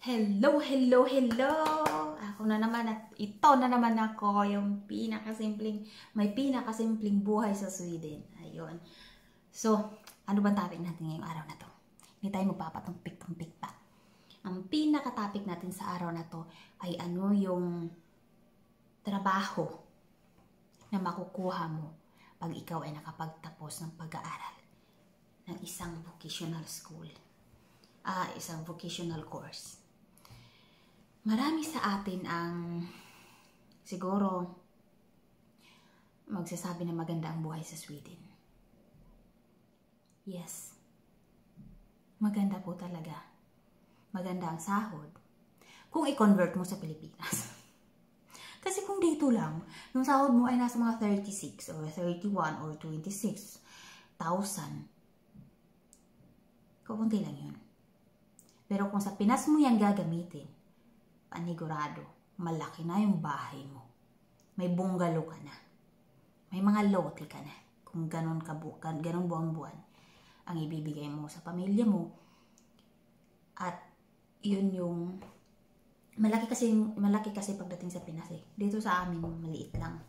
Hello, hello, hello! Ako na naman at ito na naman ako, yung may pinakasimpleng buhay sa Sweden. Ayun. So, ano bang topic natin ngayong araw na to? Hindi tayo magpapatumpik-tumpik pa. Ang pinaka-topic natin sa araw na to ay ano yung trabaho na makukuha mo pag ikaw ay nakapagtapos ng pag-aaral ng isang vocational school. Isang vocational course. Marami sa atin ang siguro magsasabi na maganda ang buhay sa Sweden. Yes. Maganda po talaga. Maganda ang sahod. Kung i-convert mo sa Pilipinas. Kasi kung dito lang, yung sahod mo ay nasa mga 36 or 31 or 26,000. Kukunti lang yun. Pero kung sa Pinas mo yan gagamitin, panigurado, malaki na yung bahay mo. May bungalow ka na. May mga lote ka na. Kung ganun buwan-buwan ang ibibigay mo sa pamilya mo. At yun yung malaki kasi pagdating sa Pinas eh. Dito sa amin, maliit lang.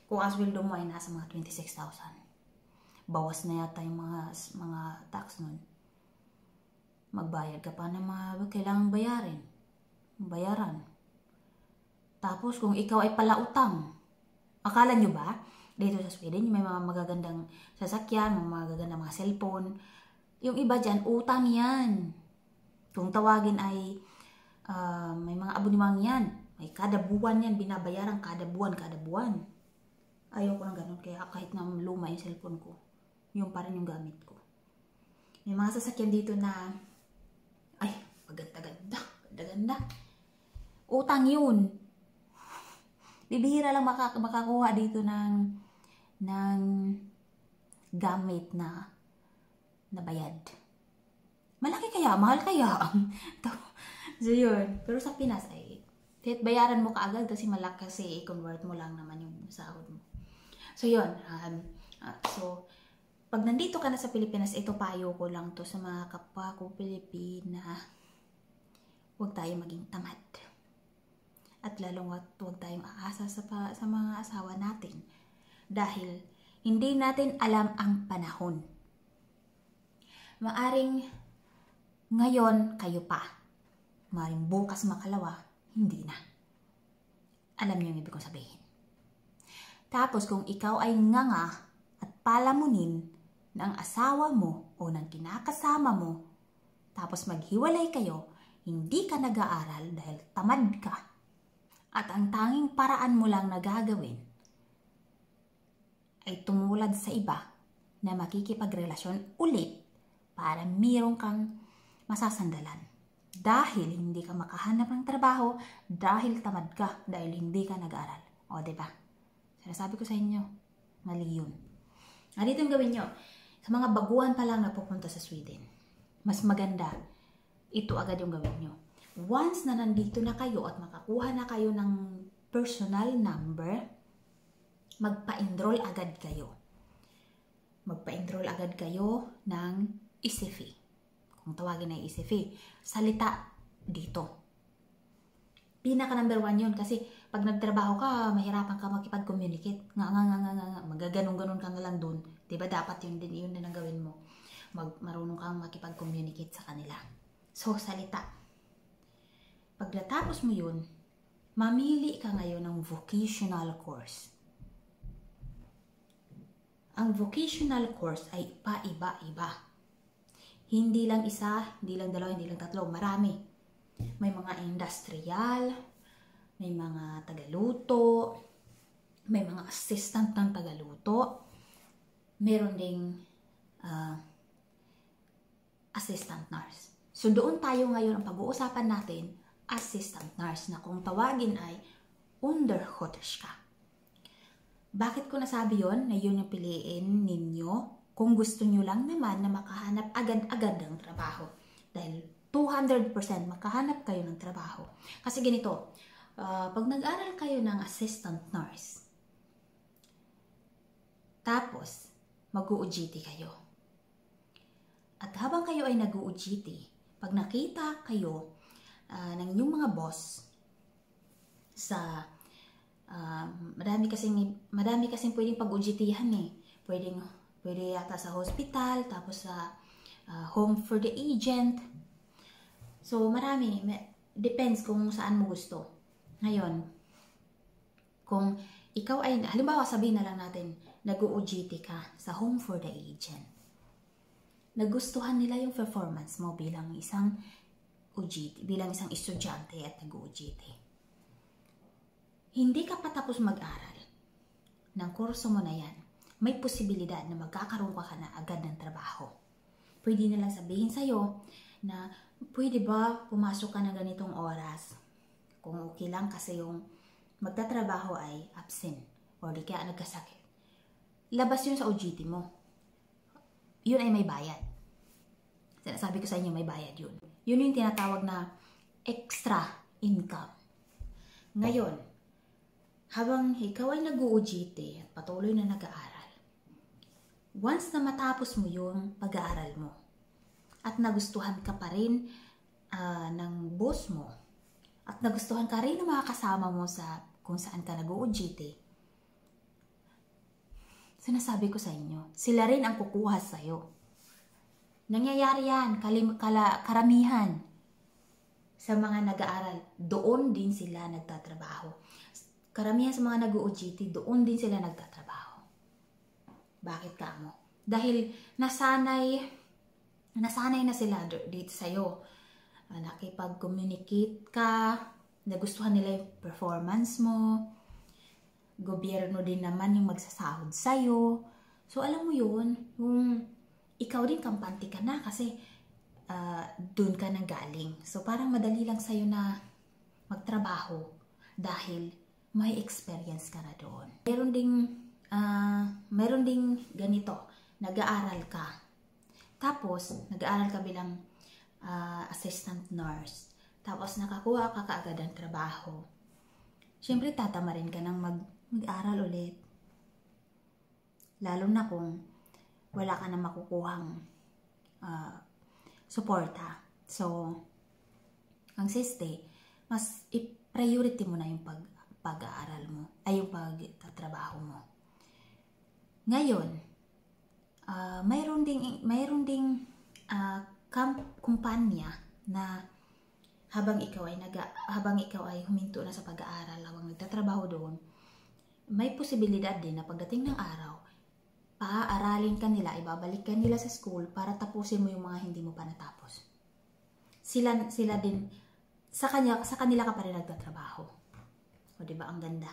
Kung ang sweldo mo ay nasa mga 26,000. Bawas na yata yung mga tax nun. Magbayad ka pa ng mga kailangang bayaran. Tapos kung ikaw ay palautang, akala nyo ba, dito sa Sweden, may mga magagandang sasakyan, mga magagandang mga cellphone, yung iba dyan, utang yan. Kung tawagin ay, may mga abonimang yan, may kada buwan yan, binabayaran kada buwan. Ayoko ng ganun, kaya kahit na luma yung cellphone ko, yung pa rin yung gamit ko. May mga sasakyan dito na, ay, ganda. Utang yun. Bibihira lang makakuha dito ng gamit na bayad. Malaki kaya? Mahal kaya? So yun. Pero sa Pinas ay bayaran mo kaagad kasi malaki kasi i-convert mo lang naman yung sahod mo. So yun. So pag nandito ka na sa Pilipinas, ito payo ko lang to sa mga kapwa ko Pilipina. Huwag tayo maging tamad. At lalong huwag tayong aasa sa mga asawa natin. Dahil hindi natin alam ang panahon. Maaring ngayon kayo pa. Maaring bukas makalawa, hindi na. Alam niyo yung ibig kong sabihin. Tapos kung ikaw ay nganga at palamunin ng asawa mo o ng kinakasama mo, tapos maghiwalay kayo, hindi ka nag-aaral dahil tamad ka. At ang tanging paraan mo lang na gagawin ay tumulad sa iba na makikipagrelasyon ulit para mayroon kang masasandalan. Dahil hindi ka makahanap ng trabaho, dahil tamad ka, dahil hindi ka nag-aaral. O, diba? Sinasabi ko sa inyo, mali yun. Dito yung gawin nyo. Sa mga baguhan pa lang na pupunta sa Sweden, mas maganda, ito agad yung gawin nyo. Once na nandito na kayo at makakuha na kayo ng personal number, magpa-enroll agad kayo. Magpa-enroll agad kayo ng ECFE. Kung tawagin na ECFE, salita dito. Pinaka number 1 yun kasi pag nagtrabaho ka, mahirapan ka makipag-communicate. Magaganong-ganon ka na lang dun. Diba dapat yun din ang gawin mo. Marunong kang makipag-communicate sa kanila. So, salita. Pag natapos mo yun, mamili ka ngayon ng vocational course. Ang vocational course ay paiba-iba. Hindi lang isa, hindi lang dalawa, hindi lang tatlo, marami. May mga industrial, may mga tagaluto, may mga assistant ng tagaluto, meron ding assistant nurse. So doon tayo ngayon ang pag-uusapan natin, assistant nurse na kung tawagin ay undersköterska. Bakit ko nasabi yon na yun yung piliin ninyo kung gusto nyo lang naman na makahanap agad-agad ng trabaho? Dahil 200% makahanap kayo ng trabaho. Kasi ganito, pag nag-aral kayo ng assistant nurse, tapos mag-UGT kayo. At habang kayo ay nag-UGT, pag nakita kayo ng inyong mga boss sa madami kasing pwedeng pag-ujitihan eh. Pwede yata sa hospital, tapos sa home for the agent. So marami, depends kung saan mo gusto. Ngayon, kung ikaw ay, halimbawa sabihin na lang natin, nag-UGT ka sa home for the agent. Nagustuhan nila yung performance mo bilang isang UGT, bilang isang estudyante at nag-UGT. Hindi ka pa tapos mag-aral ng kurso mo na yan, may posibilidad na magkakaroon ka na agad ng trabaho. Pwede nilang sabihin sa'yo na pwede ba pumasok ka na ganitong oras? Kung okay lang kasi yung magtatrabaho ay absent o di kaya nagkasakit. Labas yun sa OJT mo. Yun ay may bayad. Sinasabi ko sa inyo may bayad yun. Yun yung tinatawag na extra income. Ngayon, habang ikaw ay nag-OJT at patuloy na nag-aaral, once na matapos mo yung pag-aaral mo at nagustuhan ka pa rin ng boss mo at nagustuhan ka rin ng mga kasama mo sa kung saan ka nag-OJT, sinasabi ko sa inyo, sila rin ang kukuha sa'yo. Nangyayari yan, karamihan sa mga nag-aaral, doon din sila nagtatrabaho. Karamihan sa mga nag-OJT, doon din sila nagtatrabaho. Bakit ka mo? Dahil nasanay na sila dito sa'yo. Nakipag-communicate ka, nagustuhan nila yung performance mo, gobyerno din naman yung magsasahod sa'yo. So alam mo yun, yung ikaw din kampante ka na kasi doon ka nang galing. So parang madali lang sa'yo na magtrabaho dahil may experience ka na doon. Meron ding ganito, nag-aaral ka. Tapos, nag-aaral ka bilang assistant nurse. Tapos, nakakuha ka kaagad ng trabaho. Siyempre, tatamarin ka ng mag-aral ulit. Lalo na kung wala ka na makukuhang suporta. So, ang siste, mas i-priority mo na yung pag-aaral mo, ay yung pagtatrabaho mo. Ngayon, mayroon ding kumpanya na habang ikaw ay huminto na sa pag-aaral, habang nagtatrabaho doon, may posibilidad din na pagdating ng araw, paaaralin ka nila, ibabalik ka nila sa school para tapusin mo yung mga hindi mo pa natapos. Sila din, sa kanila ka pa rin nagtatrabaho. O diba, ang ganda.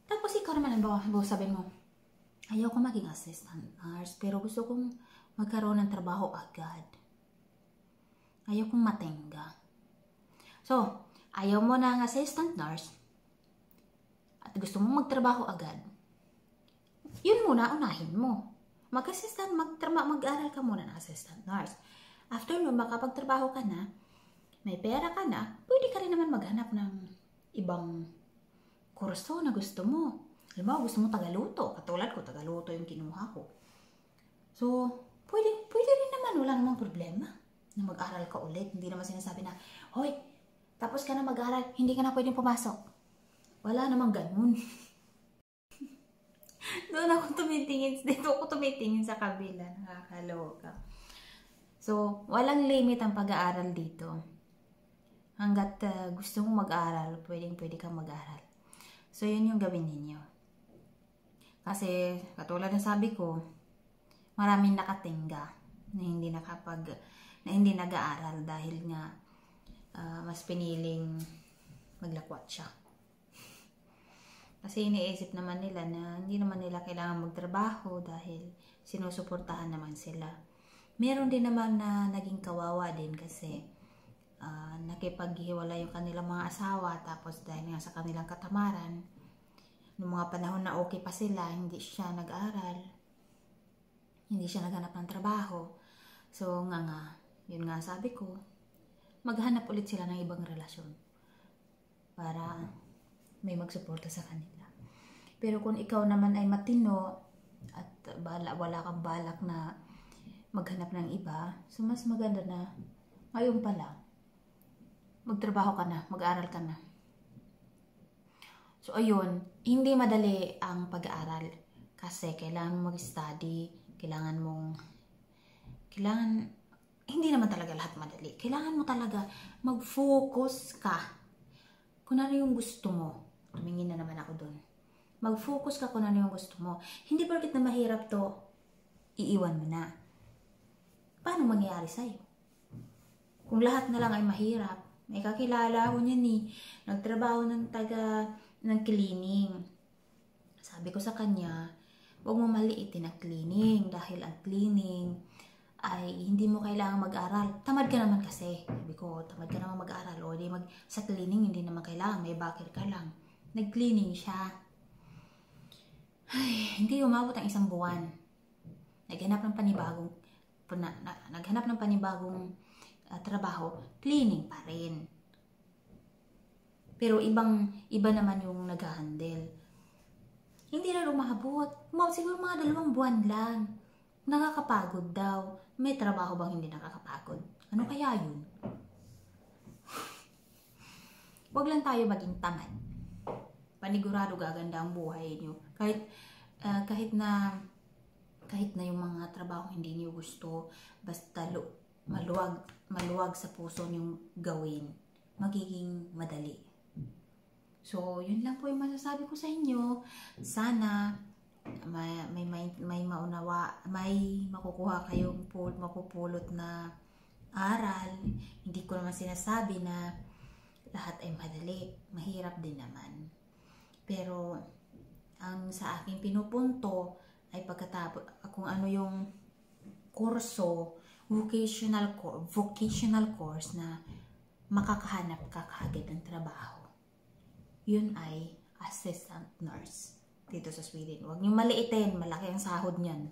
Tapos ikaw naman, sabihin mo, ayaw ko maging assistant nurse, pero gusto kong magkaroon ng trabaho agad. Ayaw kong matenga. So, ayaw mo ng assistant nurse, at gusto mong magtrabaho agad, yun muna, unahin mo. Mag-aral ka muna ng assistant nurse. After nun, makapagtrabaho ka na, may pera ka na, pwede ka rin naman maghanap ng ibang kurso na gusto mo. Halimbawa, gusto mo tagaluto. Katulad ko, tagaluto yung kinuha ko. So, pwede rin naman, wala namang problema na mag-aral ka ulit. Hindi naman sinasabi na, hoy, tapos ka na mag-aral, hindi ka na pwedeng pumasok. Wala namang ganun. Dito ako tumitingin sa kabila. Nakakaloka. So, walang limit ang pag-aaral dito. Hanggat gusto mong mag-aral, pwede kang mag-aral. So, yun yung gawin ninyo. Kasi, katulad ng sabi ko, maraming nakatingga na hindi nag-aaral dahil nga mas piniling maglakwat siya. Kasi iniisip naman nila na hindi naman nila kailangan magtrabaho dahil sinusuportahan naman sila. Meron din naman na naging kawawa din kasi nakipaghiwala yung kanilang mga asawa, tapos dahil nga sa kanilang katamaran, noong mga panahon na okay pa sila, hindi siya nag-aral, hindi siya naghanap ng trabaho. So yun nga sabi ko, maghanap ulit sila ng ibang relasyon para may magsuporta sa kanila. Pero kung ikaw naman ay matino at wala kang balak na maghanap ng iba, so mas maganda na ngayon pa lang magtrabaho ka na, mag-aral ka na. So, ayun, hindi madali ang pag-aaral kasi kailangan mo mag-study, hindi naman talaga lahat madali. Kailangan mo talaga mag-focus ka kung ano yung gusto mo. Tumingin na naman ako dun. Mag-focus ka kung ano yung gusto mo. Hindi porket na mahirap to, iiwan mo na. Paano mangyayari sa'yo? Kung lahat na lang ay mahirap, may kakilala ako niyan eh. Nagtrabaho ng cleaning. Sabi ko sa kanya, huwag mo maliitin ang cleaning dahil ang cleaning ay hindi mo kailangang mag-aral. Tamad ka naman kasi. Sabi ko, tamad ka naman mag-aral. O di sa cleaning, hindi naman kailangan. May bakit ka lang. Nag-cleaning siya. Ay, hindi umabot ang 1 buwan. Naghanap ng panibagong trabaho, cleaning pa rin. Pero iba naman yung nag-handle. Hindi na umabot. Siguro mga 2 buwan lang. Nakakapagod daw. May trabaho bang hindi nakakapagod? Ano kaya yun? Huwag lang tayo maging tamad. Panigurado gaganda ang buhay niyo. Kahit na yung mga trabaho hindi niyo gusto, basta maluwag sa puso niyong gawin, magiging madali. So, yun lang po yung masasabi ko sa inyo. Sana may makukuha kayong mapupulot na aral. Hindi ko naman sinasabi na lahat ay madali. Mahirap din naman. Pero ang sa aking pinupunto ay pagkatapos kung ano yung kurso, vocational course na makakahanap ka kaagad ng trabaho. Yun ay assistant nurse dito sa Sweden. Huwag niyo maliitin, malaki ang sahod niyan.